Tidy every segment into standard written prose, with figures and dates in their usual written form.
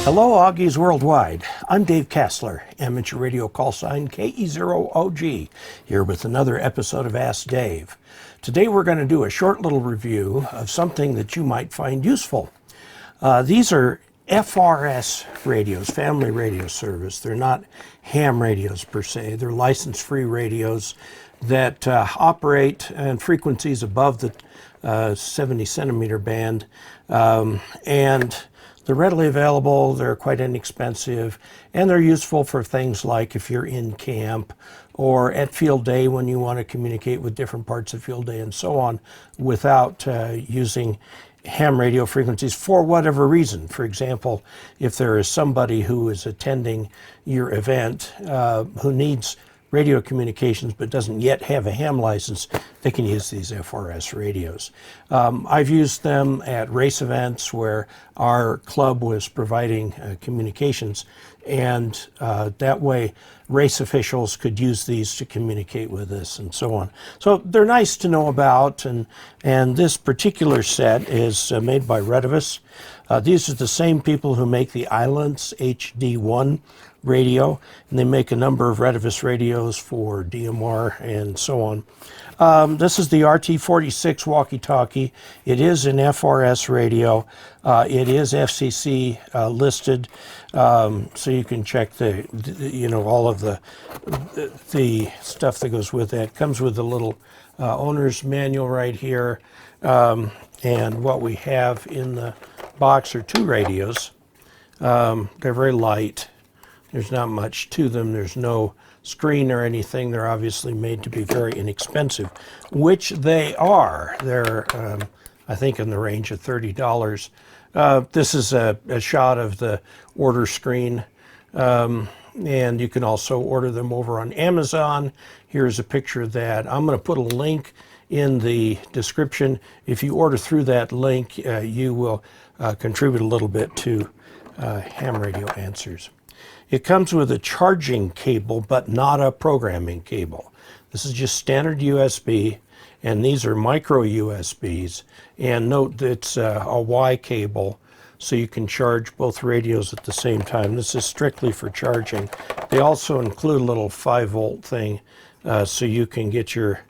Hello, Augies Worldwide. I'm Dave Kassler, amateur radio call sign KE0OG, here with another episode of Ask Dave. Today we're going to do a short little review of something that you might find useful. These are FRS radios, family radio service. They're not ham radios per se. They're license-free radios that operate in frequencies above the 70 centimeter band, and they're readily available, they're quite inexpensive, and they're useful for things like if you're in camp or at field day when you want to communicate with different parts of field day and so on without using ham radio frequencies for whatever reason. For example, if there is somebody who is attending your event who needs radio communications but doesn't yet have a ham license, they can use these FRS radios. I've used them at race events where our club was providing communications, and that way race officials could use these to communicate with us and so on. So they're nice to know about, and this particular set is made by Retevis. These are the same people who make the Islands HD1 radio, and they make a number of Retevis radios for DMR and so on. This is the RT46 Walkie Talkie. It is an FRS radio. It is FCC listed, so you can check the all of the stuff that goes with that. It comes with a little owner's manual right here, and what we have in the box are two radios. They're very light. There's not much to them. There's no screen or anything. They're obviously made to be very inexpensive, which they are. They're, I think, in the range of $30. This is a shot of the order screen, and you can also order them over on Amazon. Here's a picture of that. I'm going to put a link in the description. If you order through that link, you will contribute a little bit to Ham Radio Answers. It comes with a charging cable, but not a programming cable. This is just standard USB, and these are micro USBs. And note that it's a Y cable, so you can charge both radios at the same time. This is strictly for charging. They also include a little 5-volt thing, so you can get your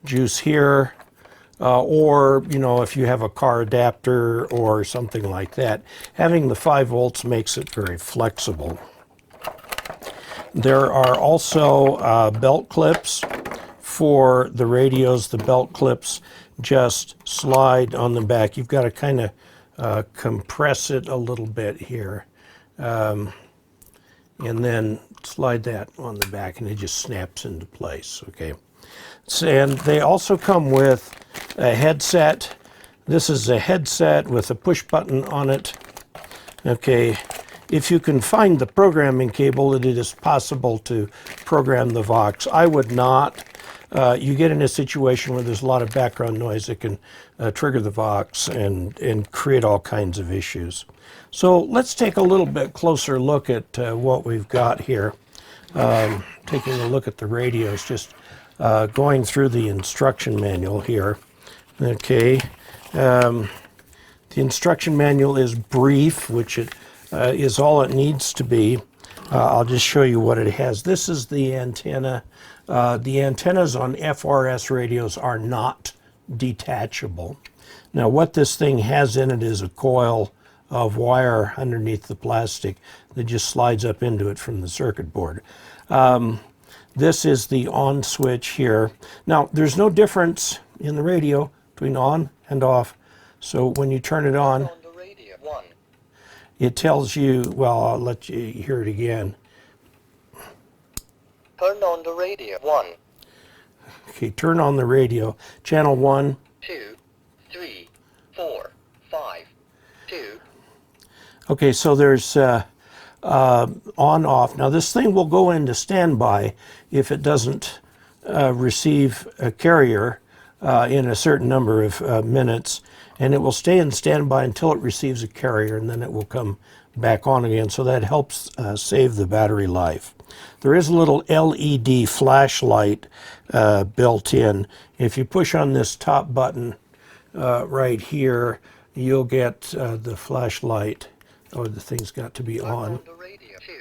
juice here, or if you have a car adapter or something like that. Having the 5 volts makes it very flexible. There are also belt clips for the radios. The belt clips just slide on the back. You've got to kind of compress it a little bit here, and then slide that on the back, and it just snaps into place. Okay. And they also come with a headset. This is a headset with a push button on it. Okay, if you can find the programming cable, it is possible to program the Vox. I would not. You get in a situation where there's a lot of background noise that can trigger the Vox and create all kinds of issues. So let's take a little bit closer look at what we've got here. Taking a look at the radios, just going through the instruction manual here. Okay, the instruction manual is brief, which it is all it needs to be. I'll just show you what it has. This is the antenna. The antennas on FRS radios are not detachable. Now, what this thing has in it is a coil of wire underneath the plastic that just slides up into it from the circuit board. This is the on switch here. Now, there's no difference in the radio between on and off. So when you turn it on, it tells you, well, I'll let you hear it again. Turn on the radio. 1. Okay, turn on the radio. Channel 1. 2, 3, 4, 5, 2. Okay, so there's on, off. Now this thing will go into standby if it doesn't receive a carrier in a certain number of minutes, and it will stay in standby until it receives a carrier, and then it will come back on again. So that helps save the battery life. There is a little LED flashlight built in. If you push on this top button right here, you'll get the flashlight Oh, the thing's got to be I'm on. on the radio. 2.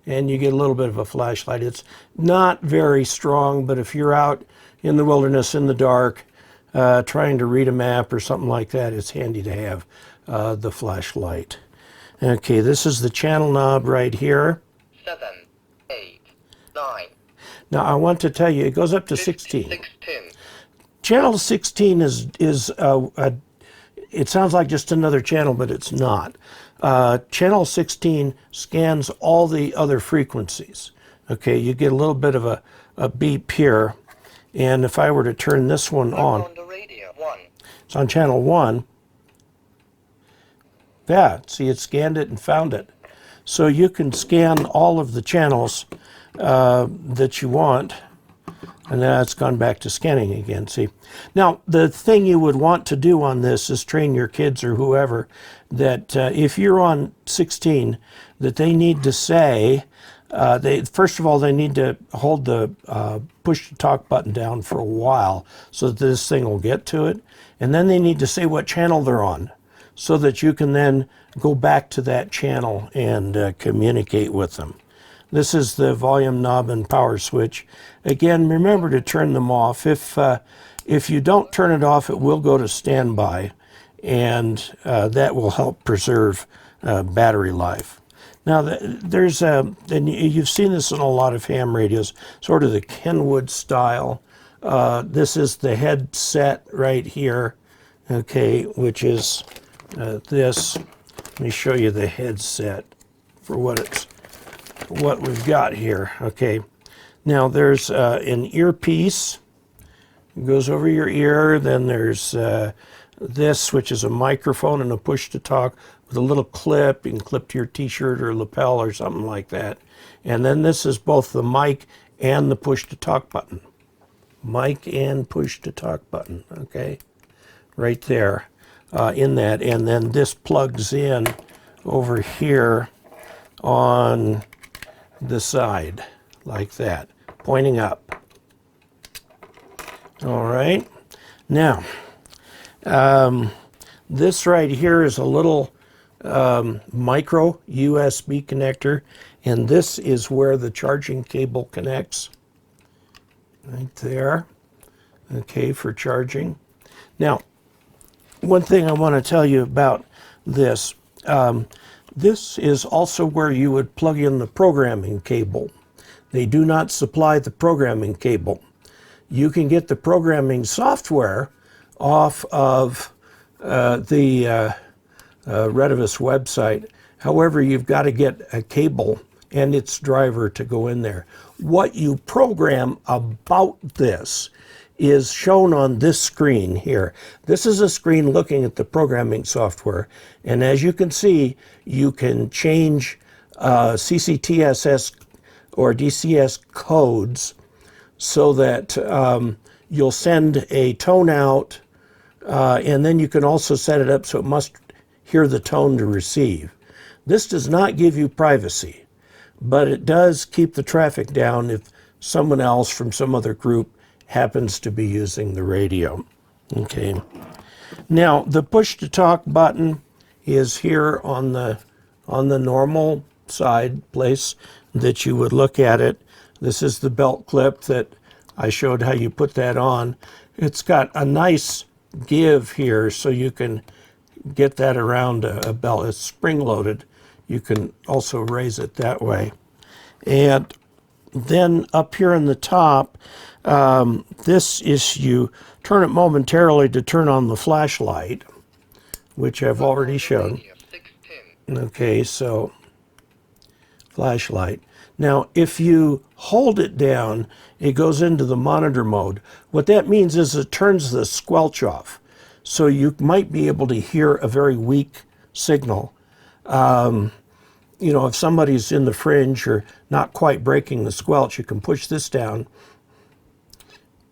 And you get a little bit of a flashlight. It's not very strong, but if you're out in the wilderness in the dark, trying to read a map or something like that, it's handy to have the flashlight. Okay, this is the channel knob right here. 7, 8, 9. Now I want to tell you, it goes up to 16. 16. Channel 16 is it sounds like just another channel, but it's not. Channel 16 scans all the other frequencies. Okay, you get a little bit of a beep here, and if I were to turn this one I'm on, on the radio. 1. it's on channel 1. Yeah, see, it scanned it and found it. So you can scan all of the channels that you want. And now it's gone back to scanning again, see. Now, the thing you would want to do on this is train your kids or whoever that if you're on 16, that they need to say, first of all, they need to hold the push-to-talk button down for a while so that this thing will get to it. And then they need to say what channel they're on so that you can then go back to that channel and communicate with them. This is the volume knob and power switch. Again, remember to turn them off. If you don't turn it off, it will go to standby, and that will help preserve battery life. Now, and you've seen this in a lot of ham radios, sort of the Kenwood style. This is the headset right here, okay, which is this. Let me show you the headset for what we've got here. Okay, now there's an earpiece. It goes over your ear. Then there's this, which is a microphone and a push-to-talk with a little clip. You can clip to your t-shirt or lapel or something like that. And then this is both the mic and the push-to-talk button. Mic and push-to-talk button, okay? Right there in that. And then this plugs in over here on the side, like that, pointing up. All right. Now, this right here is a little micro USB connector, and this is where the charging cable connects. Right there. Okay, for charging. Now, one thing I want to tell you about this. This is also where you would plug in the programming cable. They do not supply the programming cable. You can get the programming software off of the Retevis website. However, you've got to get a cable and its driver to go in there. What you program about this is shown on this screen here. This is a screen looking at the programming software, and as you can see, you can change CCTSS or DCS codes so that you'll send a tone out, and then you can also set it up so it must hear the tone to receive. This does not give you privacy, but it does keep the traffic down if someone else from some other group happens to be using the radio. Okay. Now, the push-to-talk button is here on the normal side place that you would look at it. This is the belt clip that I showed how you put that on. It's got a nice give here so you can get that around a belt. It's spring-loaded. You can also raise it that way. And then up here in the top, this is, you turn it momentarily to turn on the flashlight, which I've already shown. Okay, so flashlight. Now, if you hold it down, it goes into the monitor mode. What that means is it turns the squelch off. So you might be able to hear a very weak signal. You know, if somebody's in the fringe or not quite breaking the squelch, you can push this down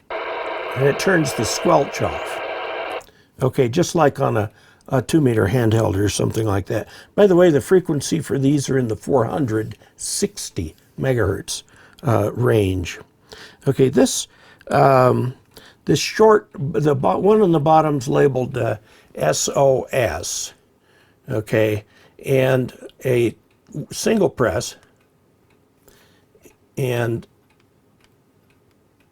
and it turns the squelch off. Okay, just like on a 2-meter handheld or something like that. By the way, the frequency for these are in the 460 megahertz range. Okay, this short, one on the bottom's labeled SOS. okay, and a single press, and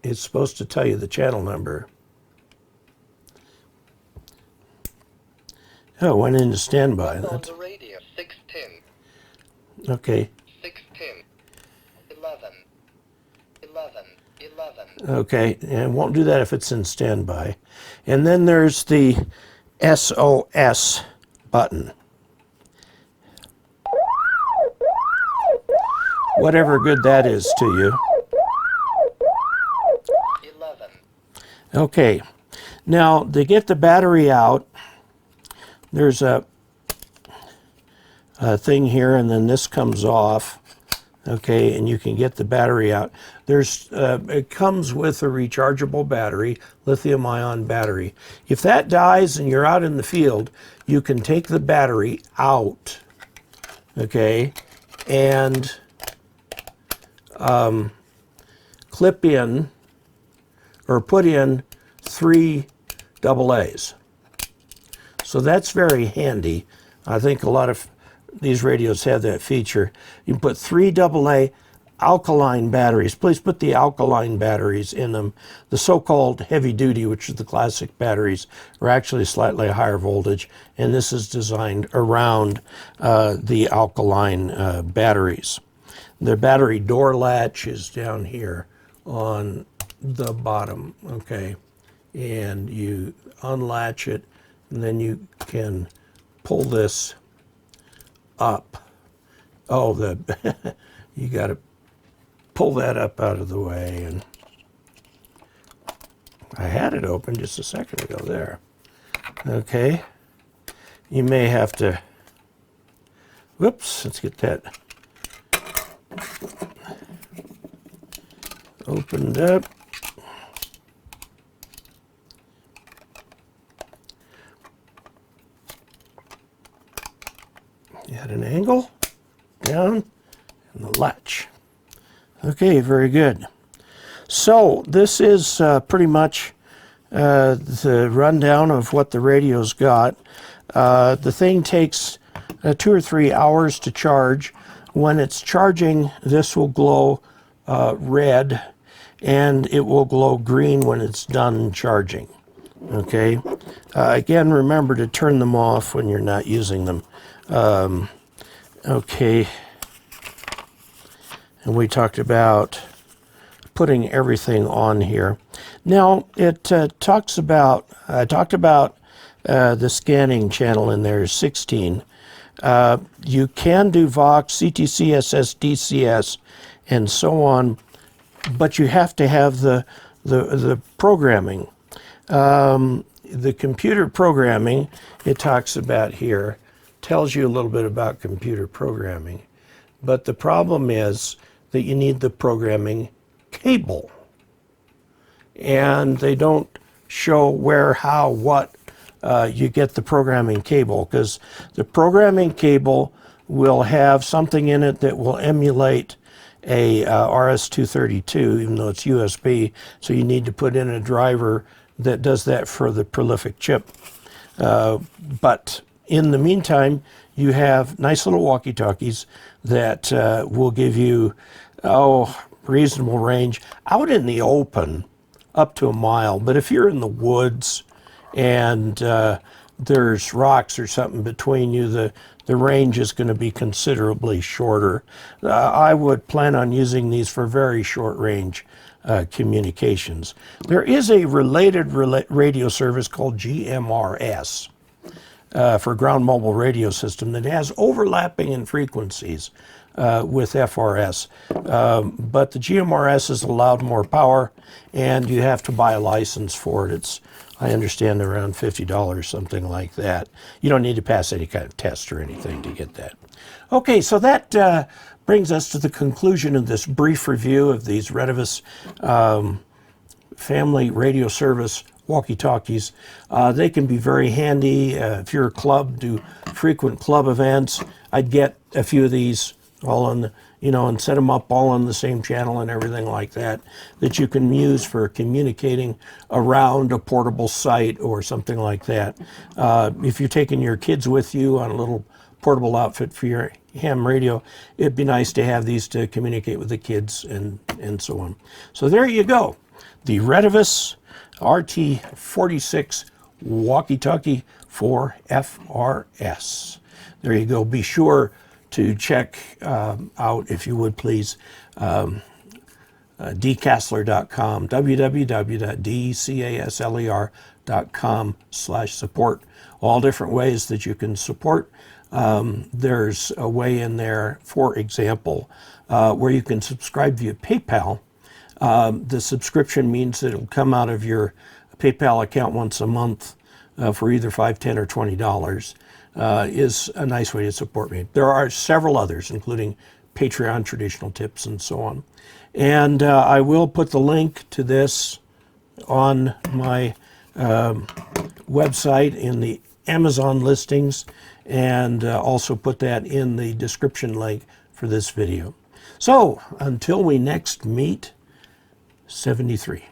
it's supposed to tell you the channel number. Oh, it went into standby. On the radio, 610, Okay. 610, 11, 11, 11. Okay, and it won't do that if it's in standby. And then there's the SOS button. Whatever good that is to you. 11. Okay, now to get the battery out, there's a thing here, and then this comes off. Okay, and you can get the battery out. It comes with a rechargeable battery, lithium-ion battery. If that dies and you're out in the field, you can take the battery out, okay, and clip in or put in 3 AA's. So that's very handy. I think a lot of these radios have that feature. You can put 3 AA alkaline batteries. Please put the alkaline batteries in them. The so-called heavy duty, which is the classic batteries, are actually slightly higher voltage, and this is designed around the alkaline batteries. The battery door latch is down here on the bottom, okay? And you unlatch it, and then you can pull this up. Oh, you got to pull that up out of the way, and I had it open just a second ago there. Okay, you may have to, whoops, let's get that opened up. At an angle, down, and the latch. Okay, very good. So this is pretty much the rundown of what the radio's got. The thing takes 2 or 3 hours to charge. When it's charging, this will glow red, and it will glow green when it's done charging. Okay. Again, remember to turn them off when you're not using them. Okay, and we talked about putting everything on here. Now it talked about the scanning channel in there is 16. You can do Vox, CTC, SS, DCS, and so on, but you have to have the programming. The computer programming it talks about here tells you a little bit about computer programming, but the problem is that you need the programming cable, and they don't show where, how, what you get the programming cable, because the programming cable will have something in it that will emulate a RS-232, even though it's USB, so you need to put in a driver that does that for the prolific chip. But in the meantime, you have nice little walkie talkies that will give you, reasonable range out in the open up to 1 mile. But if you're in the woods and there's rocks or something between you, the range is going to be considerably shorter. I would plan on using these for very short range communications. There is a related radio service called GMRS. For ground mobile radio system that has overlapping in frequencies with FRS. But the GMRS is allowed more power, and you have to buy a license for it. It's, I understand, around $50, something like that. You don't need to pass any kind of test or anything to get that. Okay, so that brings us to the conclusion of this brief review of these Retevis family radio service walkie-talkies. They can be very handy if you're a club, do frequent club events. I'd get a few of these all on the, and set them up all on the same channel and everything like that, that you can use for communicating around a portable site or something like that. If you're taking your kids with you on a little portable outfit for your ham radio, it'd be nice to have these to communicate with the kids and so on. So there you go. The Retevis RT46 Walkie Talkie for FRS. There you go. Be sure to check out, if you would please, dcasler.com, www.dcasler.com/support. All different ways that you can support. There's a way in there, for example, where you can subscribe via PayPal. The subscription means that it'll come out of your PayPal account once a month for either $5, $10, or $20. Is a nice way to support me. There are several others, including Patreon, traditional tips, and so on. And I will put the link to this on my website in the Amazon listings, and also put that in the description link for this video. So until we next meet, 73.